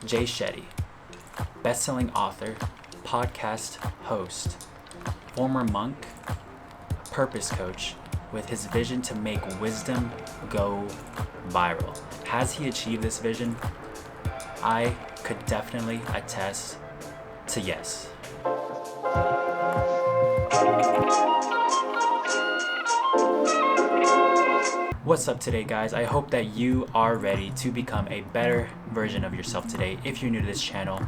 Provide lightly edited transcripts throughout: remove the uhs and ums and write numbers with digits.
Jay Shetty, best-selling author, podcast host, former monk, purpose coach with his vision to make wisdom go viral. Has he achieved this vision? I could definitely attest to yes. What's up today, guys? I hope that you are ready to become a better version of yourself today. If you're new to this channel,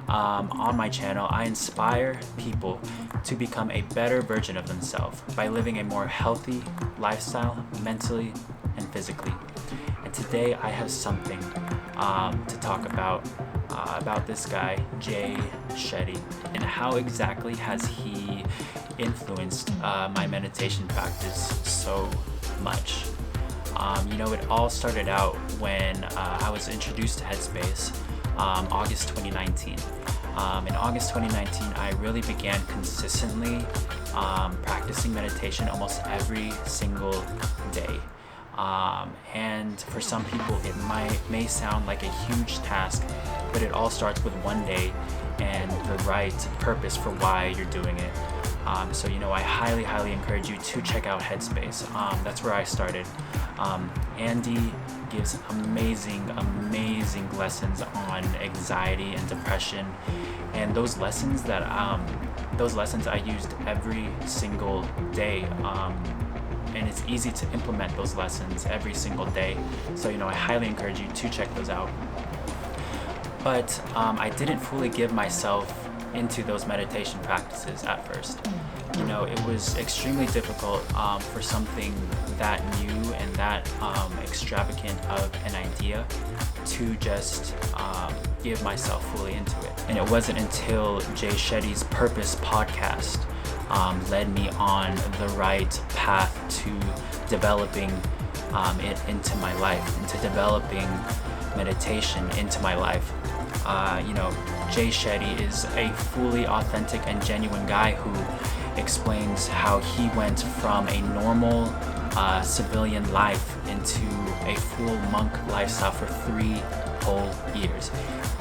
on my channel, I inspire people to become a better version of themselves by living a more healthy lifestyle, mentally and physically. And today I have something to talk about this guy, Jay Shetty, and how exactly has he influenced my meditation practice so much. It all started out when I was introduced to Headspace, August 2019. In August 2019, I really began consistently practicing meditation almost every single day. And for some people, it may sound like a huge task, but it all starts with one day and the right purpose for why you're doing it. So I highly encourage you to check out Headspace. That's where I started. Andy gives amazing lessons on anxiety and depression, and those lessons I used every single day. And it's easy to implement those lessons every single day. So I highly encourage you to check those out. But I didn't fully give myself into those meditation practices at first. It was extremely difficult for something that new and that extravagant of an idea to just give myself fully into it. And it wasn't until Jay Shetty's Purpose podcast led me on the right path to developing it into my life, into developing meditation into my life. Jay Shetty is a fully authentic and genuine guy who explains how he went from a normal civilian life into a full monk lifestyle for 3 whole years.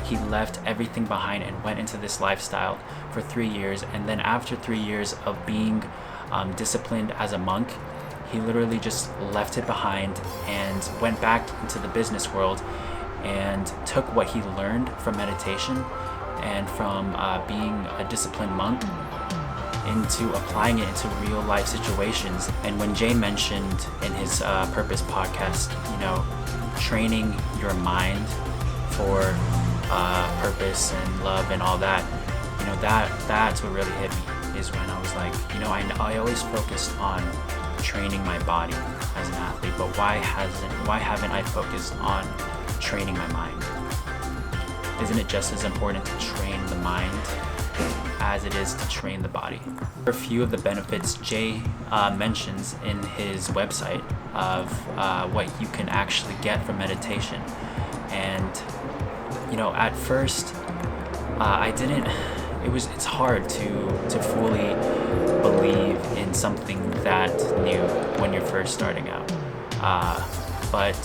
He left everything behind and went into this lifestyle for 3 years, and then after 3 years of being disciplined as a monk, he literally just left it behind and went back into the business world and took what he learned from meditation and from being a disciplined monk into applying it into real life situations. And when Jay mentioned in his Purpose podcast, training your mind for purpose and love and all that, that's what really hit me, is when I was like, I always focused on training my body as an athlete, but why haven't I focused on training my mind? Isn't it just as important to train the mind as it is to train the body? A few of the benefits Jay mentions in his website of what you can actually get from meditation. And at first it's hard to fully believe in something that new when you're first starting out, but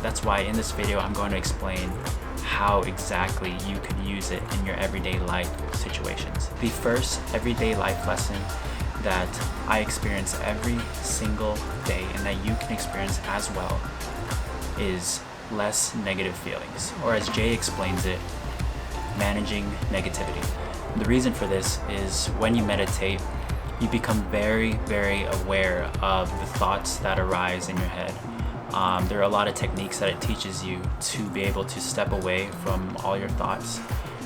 that's why in this video I'm going to explain how exactly you can use it in your everyday life situations. The first everyday life lesson that I experience every single day, and that you can experience as well, is less negative feelings, or as Jay explains it, managing negativity. The reason for this is when you meditate, you become very aware of the thoughts that arise in your head. There are a lot of techniques that it teaches you to be able to step away from all your thoughts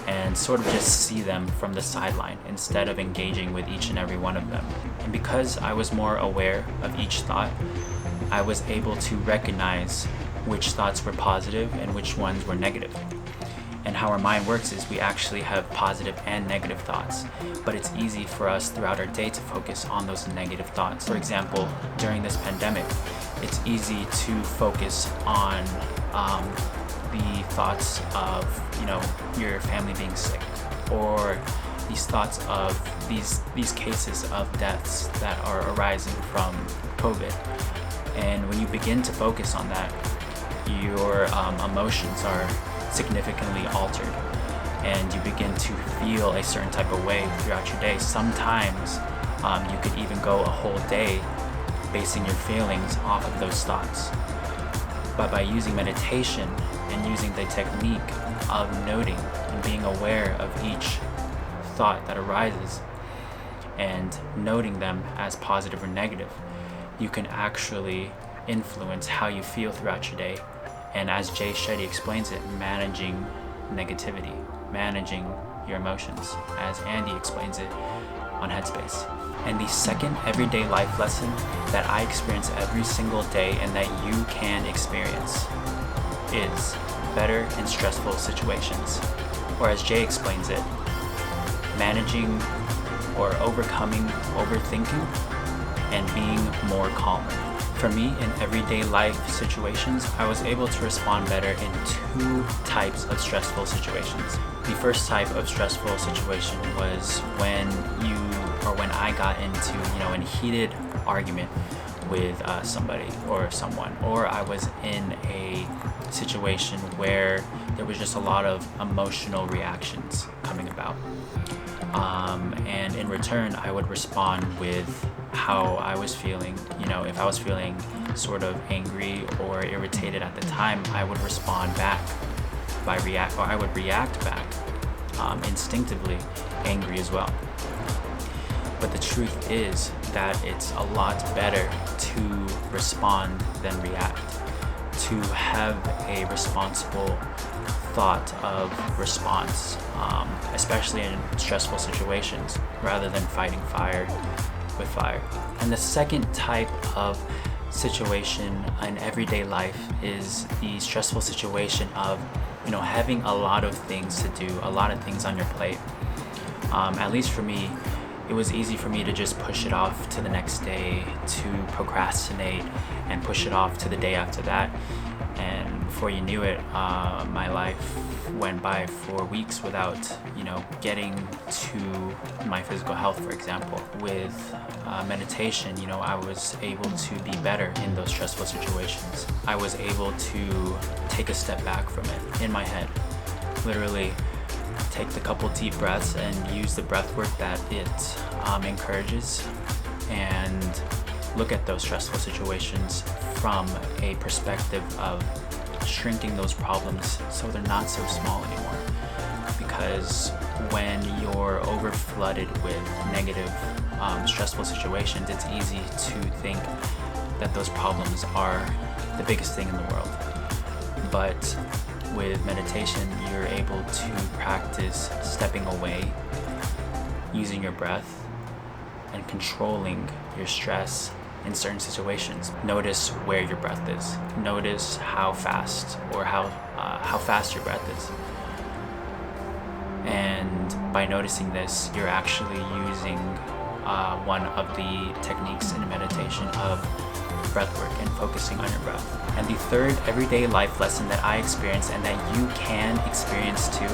and sort of just see them from the sideline instead of engaging with each and every one of them. And because I was more aware of each thought, I was able to recognize which thoughts were positive and which ones were negative. And how our mind works is we actually have positive and negative thoughts, but it's easy for us throughout our day to focus on those negative thoughts. For example, during this pandemic, it's easy to focus on the thoughts of your family being sick, or these thoughts of these cases of deaths that are arising from COVID. And when you begin to focus on that, your emotions are significantly altered, and you begin to feel a certain type of way throughout your day. Sometimes you could even go a whole day basing your feelings off of those thoughts. But by using meditation and using the technique of noting and being aware of each thought that arises and noting them as positive or negative, you can actually influence how you feel throughout your day. And as Jay Shetty explains it, managing negativity, managing your emotions, as Andy explains it on Headspace. And the second everyday life lesson that I experience every single day and that you can experience is better in stressful situations. Or as Jay explains it, managing or overcoming overthinking and being more calm. For me, in everyday life situations, I was able to respond better in two types of stressful situations. The first type of stressful situation was when I got into, a heated argument with somebody or someone, or I was in a situation where there was just a lot of emotional reactions coming about. And in return, I would respond with how I was feeling. If I was feeling sort of angry or irritated at the time, I would respond back I would react back instinctively, angry as well. But the truth is that it's a lot better to respond than react, to have a responsible thought of response, especially in stressful situations, rather than fighting fire with fire. And the second type of situation in everyday life is the stressful situation of, having a lot of things to do, a lot of things on your plate. At least for me, it was easy for me to just push it off to the next day, to procrastinate and push it off to the day after that. And before you knew it, my life went by for weeks without, getting to my physical health, for example. With meditation, I was able to be better in those stressful situations. I was able to take a step back from it in my head, literally take the couple deep breaths and use the breath work that it encourages, and look at those stressful situations from a perspective of shrinking those problems so they're not so small anymore. Because when you're over flooded with negative, stressful situations, it's easy to think that those problems are the biggest thing in the world. But with meditation, you're able to practice stepping away, using your breath, and controlling your stress in certain situations. Notice where your breath is. Notice how fast or how fast your breath is. And by noticing this, you're actually using one of the techniques in meditation of breathwork and focusing on your breath. And the third everyday life lesson that I experienced and that you can experience too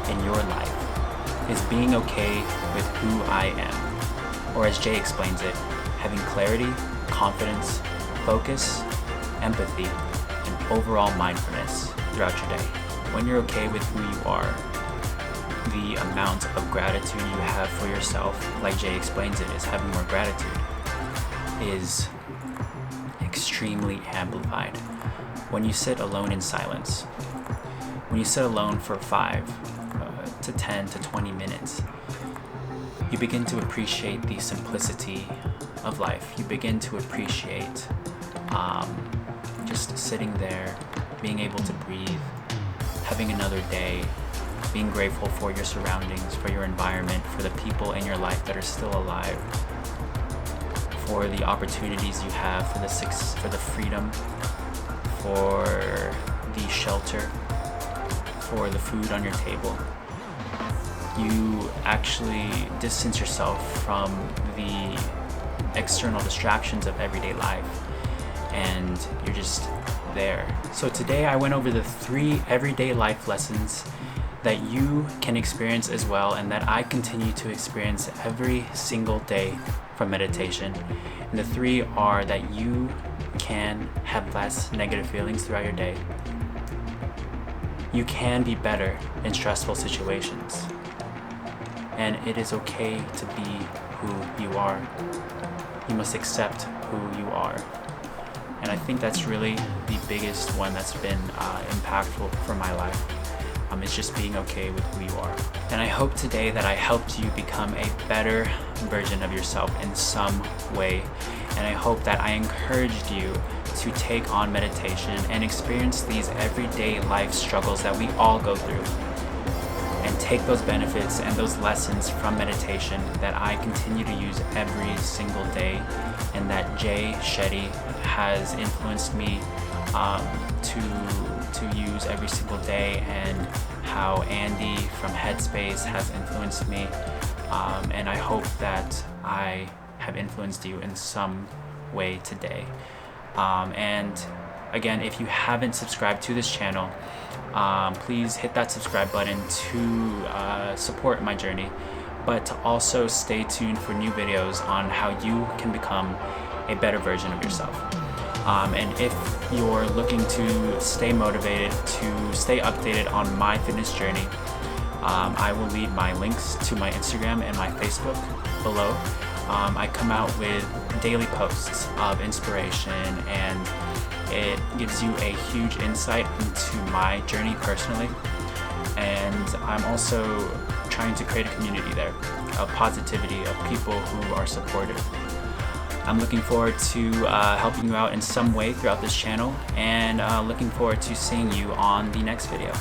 in your life is being okay with who I am. Or as Jay explains it, having clarity, confidence, focus, empathy, and overall mindfulness throughout your day. When you're okay with who you are, the amount of gratitude you have for yourself, like Jay explains it, is having more gratitude, is extremely amplified. When you sit alone in silence, when you sit alone for 5 to 10 to 20 minutes, you begin to appreciate the simplicity of life. You begin to appreciate just sitting there, being able to breathe, having another day, being grateful for your surroundings, for your environment, for the people in your life that are still alive, for the opportunities you have, for the freedom, for the shelter, for the food on your table. You actually distance yourself from the external distractions of everyday life, and you're just there. So today I went over the 3 everyday life lessons that you can experience as well, and that I continue to experience every single day from meditation. And the 3 are that you can have less negative feelings throughout your day. You can be better in stressful situations. And it is okay to be who you are. You must accept who you are. And I think that's really the biggest one that's been impactful for my life. It's just being okay with who you are. And I hope today that I helped you become a better version of yourself in some way. And I hope that I encouraged you to take on meditation and experience these everyday life struggles that we all go through, and take those benefits and those lessons from meditation that I continue to use every single day, and that Jay Shetty has influenced me to use every single day, and how Andy from Headspace has influenced me, and I hope that I have influenced you in some way today. And again, if you haven't subscribed to this channel, please hit that subscribe button to support my journey, but to also stay tuned for new videos on how you can become a better version of yourself. And if you're looking to stay motivated, to stay updated on my fitness journey, I will leave my links to my Instagram and my Facebook below. I come out with daily posts of inspiration, and it gives you a huge insight into my journey personally. And I'm also trying to create a community there of positivity, of people who are supportive. I'm looking forward to helping you out in some way throughout this channel, and looking forward to seeing you on the next video.